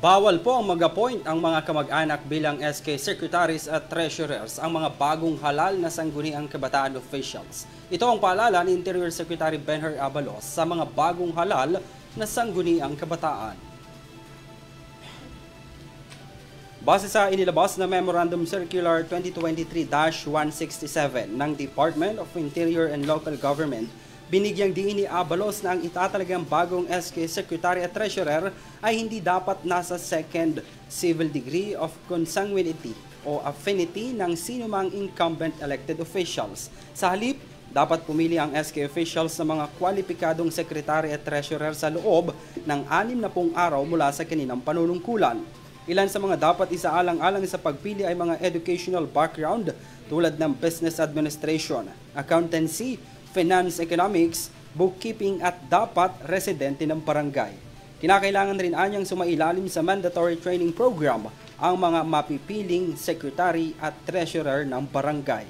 Bawal po ang mag-appoint ang mga kamag-anak bilang SK Secretaries at Treasurers ang mga bagong halal na sangguniang kabataan officials. Ito ang paalala ni Interior Secretary Benher Abalos sa mga bagong halal na sangguniang kabataan. Base sa inilabas na Memorandum Circular 2023-167 ng Department of Interior and Local Government, binigyang diin ni Abalos na ang itatalagang bagong SK Secretary at Treasurer ay hindi dapat nasa second civil degree of consanguinity o affinity ng sinumang incumbent elected officials. Sa halip, dapat pumili ang SK officials sa mga kwalipikadong Secretary at Treasurer sa loob ng 60 araw mula sa kaninang panunungkulan. Ilan sa mga dapat isaalang-alang sa pagpili ay mga educational background tulad ng business administration, accountancy, finance economics, bookkeeping at dapat residente ng barangay. Kinakailangan rin anyang sumailalim sa mandatory training program ang mga mapipiling secretary at treasurer ng barangay.